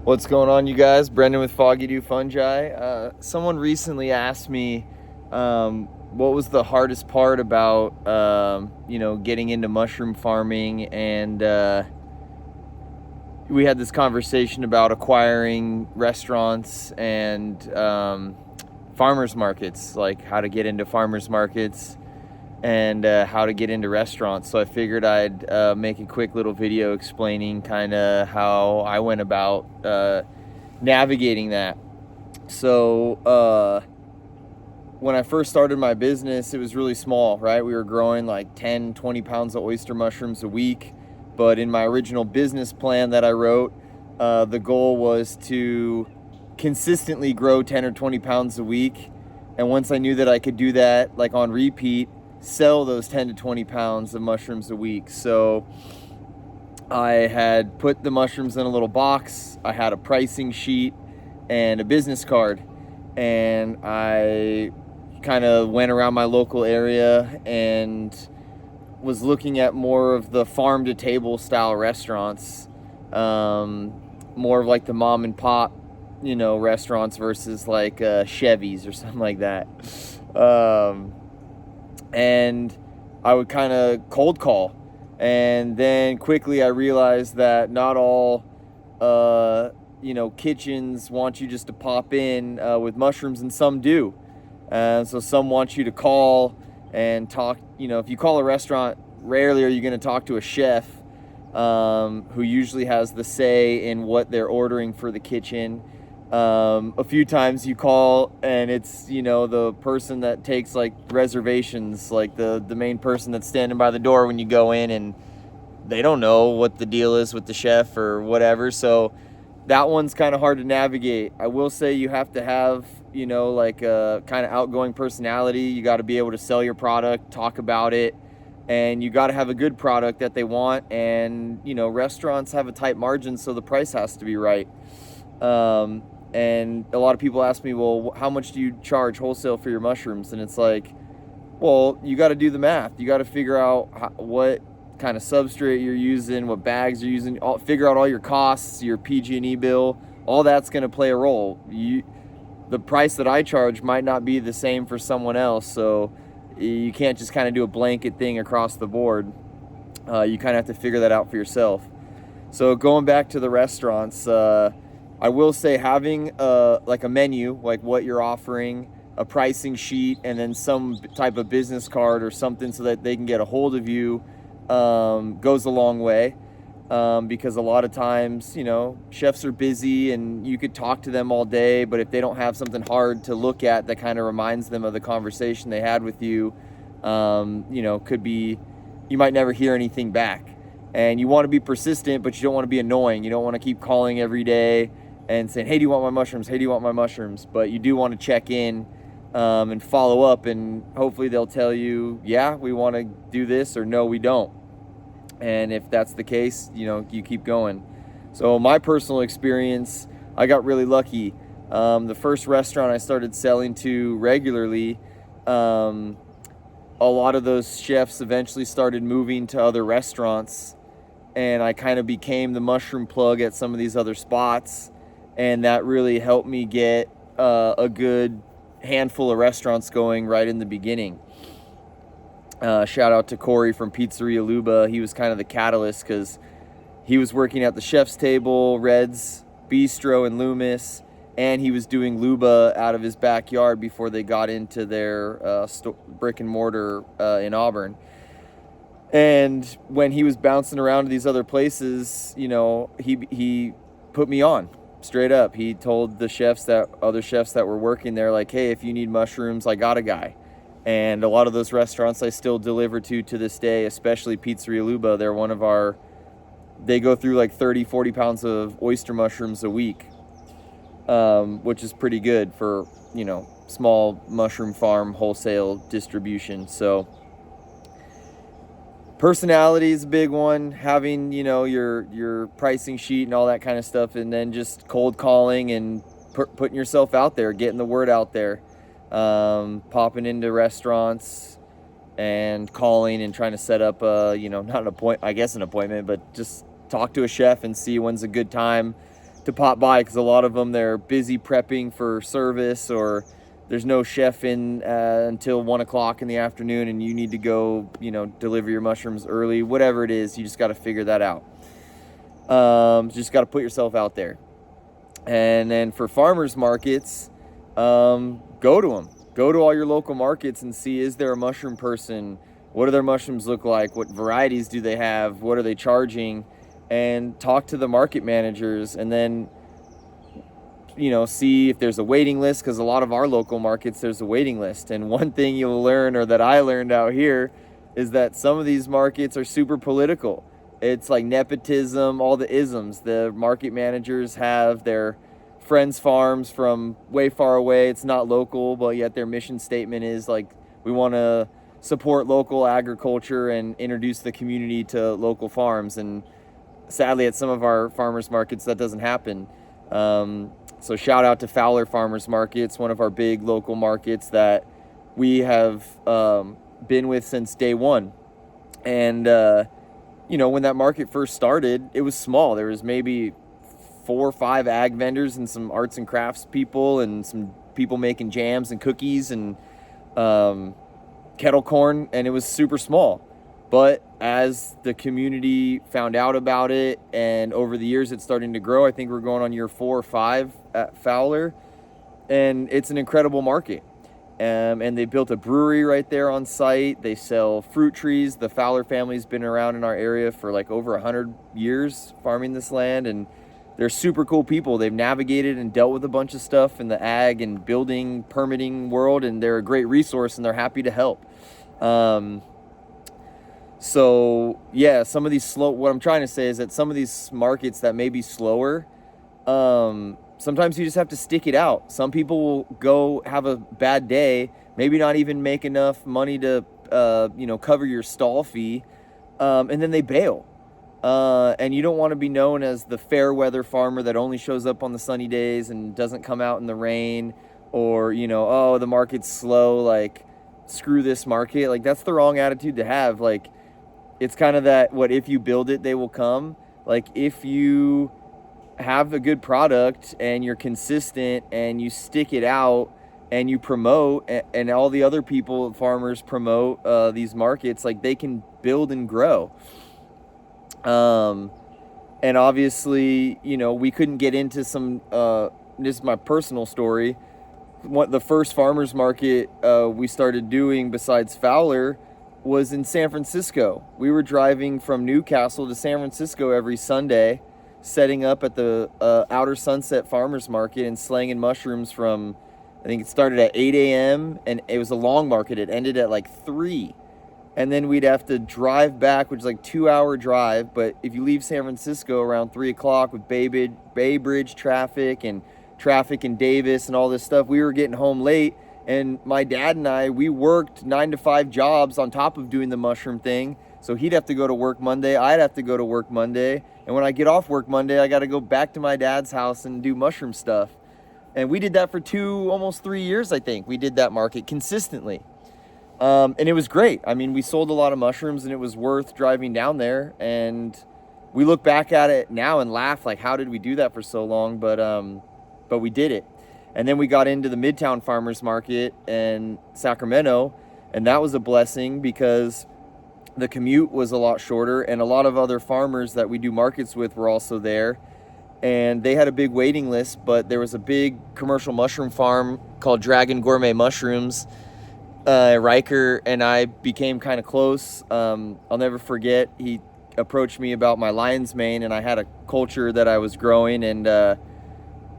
What's going on, you guys? Brendan with Foggy Dew Fungi. Someone recently asked me what was the hardest part about getting into mushroom farming, and we had this conversation about acquiring restaurants and farmers markets, like how to get into farmers markets and how to get into restaurants. So I figured I'd make a quick little video explaining kind of how I went about navigating that. So when I first started my business, it was really small, right? We were growing like 10, 20 pounds of oyster mushrooms a week. But in my original business plan that I wrote, the goal was to consistently grow 10 or 20 pounds a week. And once I knew that I could do that, like on repeat, sell those 10 to 20 pounds of mushrooms a week. So I had put the mushrooms in a little box. I had a pricing sheet and a business card. And I kind of went around my local area and was looking at more of the farm to table style restaurants, more of like the mom and pop, restaurants versus like Chevy's or something like that. And I would kind of cold call. And then quickly I realized that not all, kitchens want you just to pop in with mushrooms, and some do. And so some want you to call and talk. If you call a restaurant, rarely are you going to talk to a chef who usually has the say in what they're ordering for the kitchen. A few times you call and it's, the person that takes like reservations, like the main person that's standing by the door when you go in, and they don't know what the deal is with the chef or whatever. So that one's kind of hard to navigate. I will say you have to have, like a kind of outgoing personality. You got to be able to sell your product, talk about it, and you got to have a good product that they want. And, restaurants have a tight margin, so the price has to be right. And a lot of people ask me, well, how much do you charge wholesale for your mushrooms? And it's like, well, you got to do the math. You got to figure out what kind of substrate you're using, what bags you're using, figure out all your costs, your PG&E bill. All that's going to play a role. The price that I charge might not be the same for someone else, so you can't just kind of do a blanket thing across the board. You kind of have to figure that out for yourself. So going back to the restaurants, I will say having like a menu, like what you're offering, a pricing sheet, and then some type of business card or something so that they can get a hold of you goes a long way. Because a lot of times, chefs are busy and you could talk to them all day, but if they don't have something hard to look at that kind of reminds them of the conversation they had with you, could be, you might never hear anything back. And you want to be persistent, but you don't want to be annoying. You don't want to keep calling every day and saying, hey, do you want my mushrooms? Hey, do you want my mushrooms? But you do want to check in and follow up, and hopefully they'll tell you, yeah, we want to do this, or no, we don't. And if that's the case, you keep going. So my personal experience, I got really lucky. The first restaurant I started selling to regularly, a lot of those chefs eventually started moving to other restaurants, and I kind of became the mushroom plug at some of these other spots, and that really helped me get a good handful of restaurants going right in the beginning. Shout out to Corey from Pizzeria Luba. He was kind of the catalyst because he was working at the Chef's Table, Red's Bistro in Loomis, and he was doing Luba out of his backyard before they got into their brick and mortar in Auburn. And when he was bouncing around to these other places, he put me on straight up. He told the other chefs that were working there, like, hey, if you need mushrooms, I got a guy. And a lot of those restaurants I still deliver to this day, especially Pizzeria Luba. They're they go through like 30, 40 pounds of oyster mushrooms a week, which is pretty good for, small mushroom farm wholesale distribution. So personality is a big one, having, your pricing sheet and all that kind of stuff, and then just cold calling and putting yourself out there, getting the word out there. Popping into restaurants and calling and trying to set up not an appointment, I guess an appointment, but just talk to a chef and see when's a good time to pop by, because a lot of them, they're busy prepping for service, or there's no chef in until 1 o'clock in the afternoon, and you need to go, deliver your mushrooms early. Whatever it is, you just got to figure that out. Just got to put yourself out there. And then for farmers markets, go to them. Go to all your local markets and see, is there a mushroom person? What do their mushrooms look like? What varieties do they have? What are they charging? And talk to the market managers, and then see if there's a waiting list, because a lot of our local markets, there's a waiting list. And one thing you'll learn, or that I learned out here, is that some of these markets are super political. It's like nepotism, all the isms. The market managers have their friends' farms from way far away. It's not local, but yet their mission statement is like, we want to support local agriculture and introduce the community to local farms. And sadly, at some of our farmers markets, that doesn't happen. So shout out to Fowler Farmers Market. It's one of our big local markets that we have been with since day one. And, when that market first started, it was small. There was maybe 4 or 5 ag vendors and some arts and crafts people and some people making jams and cookies and kettle corn, and it was super small. But as the community found out about it, and over the years it's starting to grow, I think we're going on year 4 or 5 at Fowler, and it's an incredible market. And they built a brewery right there on site. They sell fruit trees. The Fowler family's been around in our area for like over 100 years farming this land, and they're super cool people. They've navigated and dealt with a bunch of stuff in the ag and building permitting world, and they're a great resource, and they're happy to help. So yeah, some of these what I'm trying to say is that some of these markets that may be slower, sometimes you just have to stick it out. Some people will go have a bad day, maybe not even make enough money to, cover your stall fee, and then they bail. And you don't want to be known as the fair weather farmer that only shows up on the sunny days and doesn't come out in the rain, or, oh, the market's slow, like, screw this market. Like, that's the wrong attitude to have. Like, it's kind of that, if you build it, they will come. Like, if you have a good product and you're consistent and you stick it out and you promote, and all the other farmers promote these markets, like, they can build and grow. And obviously, we couldn't get into some, this is my personal story. The first farmers market we started doing besides Fowler was in San Francisco. We were driving from Newcastle to San Francisco every Sunday, setting up at the Outer Sunset Farmers Market and slanging mushrooms from, I think it started at 8 a.m. and it was a long market. It ended at like 3. And then we'd have to drive back, which is like 2-hour drive. But if you leave San Francisco around 3 o'clock with Bay Bridge traffic and traffic in Davis and all this stuff, we were getting home late. And my dad and I, we worked 9 to 5 jobs on top of doing the mushroom thing. So he'd have to go to work Monday. I'd have to go to work Monday. And when I get off work Monday, I got to go back to my dad's house and do mushroom stuff. And we did that for almost 3 years, I think. We did that market consistently. And it was great. I mean, we sold a lot of mushrooms, and it was worth driving down there. And we look back at it now and laugh, like, how did we do that for so long? But we did it. And then we got into the Midtown Farmers Market in Sacramento, and that was a blessing because the commute was a lot shorter, and a lot of other farmers that we do markets with were also there. And they had a big waiting list, but there was a big commercial mushroom farm called Dragon Gourmet Mushrooms. Riker and I became kind of close. I'll never forget, he approached me about my lion's mane, and I had a culture that I was growing, and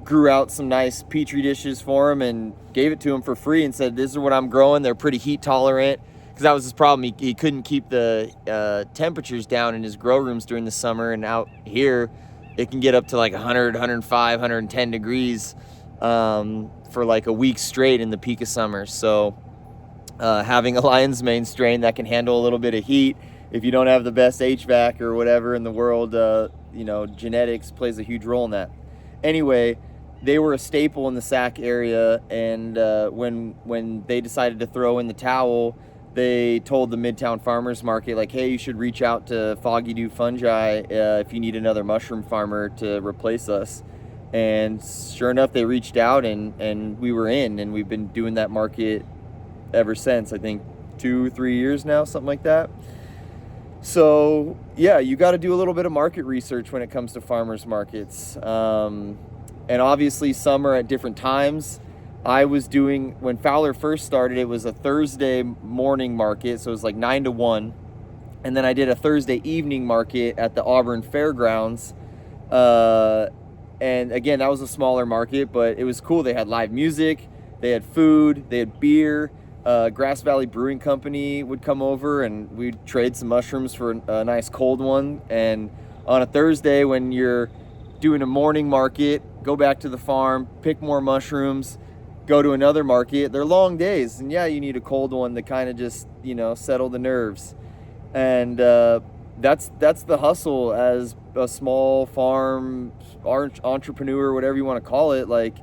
grew out some nice petri dishes for him and gave it to him for free and said, this is what I'm growing. They're pretty heat tolerant, because that was his problem. He couldn't keep the temperatures down in his grow rooms during the summer, and out here it can get up to like 100, 105, 110 degrees for like a week straight in the peak of summer. So having a lion's mane strain that can handle a little bit of heat, if you don't have the best HVAC or whatever in the world, genetics plays a huge role in that. Anyway, they were a staple in the Sac area, and when they decided to throw in the towel, they told the Midtown Farmers Market, like, hey, you should reach out to Foggy Dew Fungi if you need another mushroom farmer to replace us. And sure enough, they reached out, and we were in, and we've been doing that market ever since. I think 2-3 years now, something like that. So yeah, you got to do a little bit of market research when it comes to farmers markets. And obviously some are at different times. I was doing, when Fowler first started, it was a Thursday morning market, so it was like 9 to 1. And then I did a Thursday evening market at the Auburn Fairgrounds. And again, that was a smaller market, but it was cool. They had live music, they had food, they had beer. Grass Valley Brewing Company would come over, and we'd trade some mushrooms for a nice cold one. And on a Thursday, when you're doing a morning market, go back to the farm, pick more mushrooms, go to another market. They're long days, and yeah, you need a cold one to kind of just, settle the nerves. And that's the hustle as a small farm entrepreneur, whatever you want to call it. Like,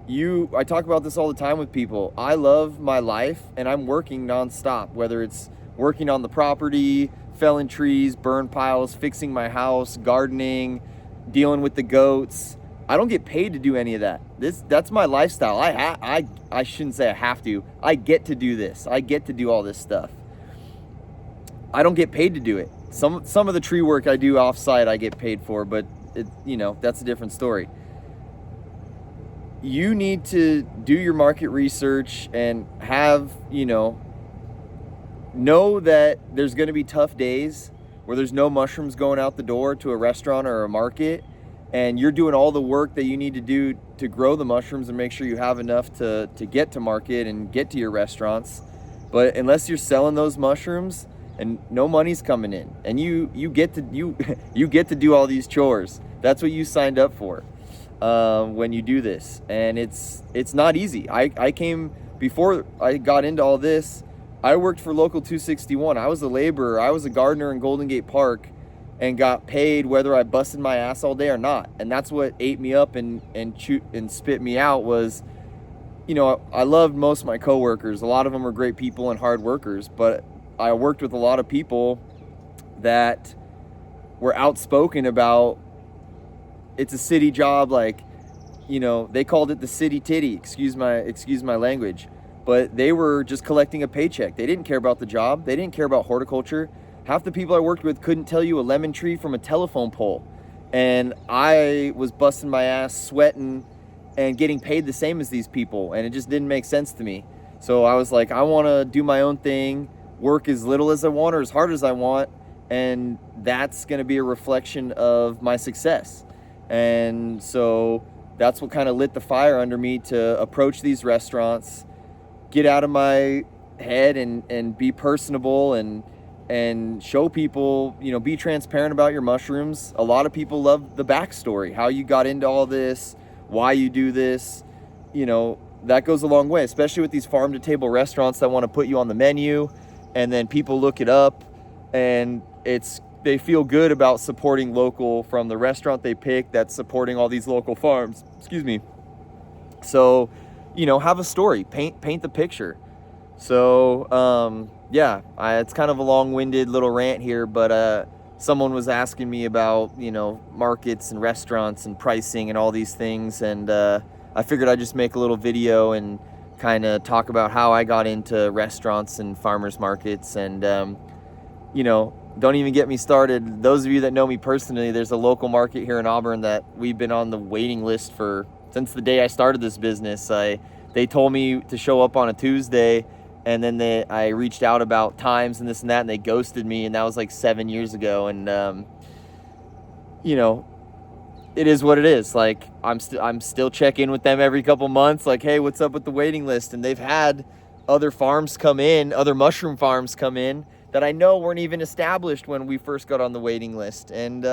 I talk about this all the time with people. I love my life, and I'm working nonstop, whether it's working on the property, felling trees, burn piles, fixing my house, gardening, dealing with the goats. I don't get paid to do any of that. That's my lifestyle. I shouldn't say I have to. I get to do this. I get to do all this stuff. I don't get paid to do it. Some of the tree work I do offsite I get paid for, but that's a different story. You need to do your market research and have, know that there's going to be tough days where there's no mushrooms going out the door to a restaurant or a market, and you're doing all the work that you need to do to grow the mushrooms and make sure you have enough to get to market and get to your restaurants. But unless you're selling those mushrooms and no money's coming in, and you get to you get to do all these chores, that's what you signed up for. When you do this, and it's not easy. I came, before I got into all this, I worked for Local 261. I was a laborer. I was a gardener in Golden Gate Park, and got paid whether I busted my ass all day or not. And that's what ate me up and spit me out was, I loved most of my coworkers. A lot of them were great people and hard workers, but I worked with a lot of people that were outspoken about, it's a city job, like, they called it the city titty, excuse my language, but they were just collecting a paycheck. They didn't care about the job. They didn't care about horticulture. Half the people I worked with couldn't tell you a lemon tree from a telephone pole. And I was busting my ass, sweating, and getting paid the same as these people, and it just didn't make sense to me. So I was like, I want to do my own thing, work as little as I want or as hard as I want, and that's going to be a reflection of my success. And so that's what kind of lit the fire under me to approach these restaurants, get out of my head and be personable and show people, be transparent about your mushrooms. A lot of people love the backstory, how you got into all this, why you do this. That goes a long way, especially with these farm to table restaurants that want to put you on the menu, and then people look it up, and they feel good about supporting local from the restaurant they pick that's supporting all these local farms. Excuse me. So, have a story, paint the picture. So, it's kind of a long-winded little rant here, but someone was asking me about, markets and restaurants and pricing and all these things, and I figured I'd just make a little video and kind of talk about how I got into restaurants and farmers markets. And don't even get me started. Those of you that know me personally, there's a local market here in Auburn that we've been on the waiting list for since the day I started this business. They told me to show up on a Tuesday, and then I reached out about times and this and that, and they ghosted me, and that was like 7 years ago. And it is what it is. Like, I'm still checking with them every couple months, like, hey, what's up with the waiting list? And they've had other farms come in, other mushroom farms come in that I know weren't even established when we first got on the waiting list. And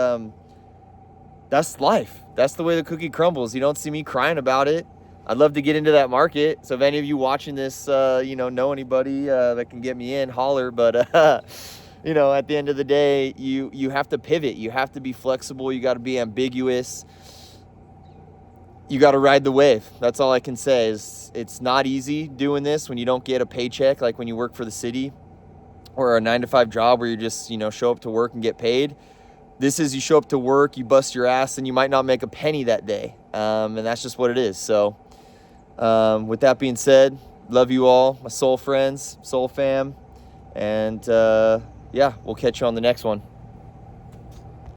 that's life. That's the way the cookie crumbles. You don't see me crying about it. I'd love to get into that market. So if any of you watching this, know anybody that can get me in, holler. But, at the end of the day, you have to pivot. You have to be flexible. You got to be ambiguous. You got to ride the wave. That's all I can say. Is it's not easy doing this when you don't get a paycheck, like when you work for the city or a 9-to-5 job where you just, show up to work and get paid. This is, you show up to work, you bust your ass, and you might not make a penny that day. and that's just what it is. So with that being said, love you all, my soul friends, soul fam, and yeah, we'll catch you on the next one.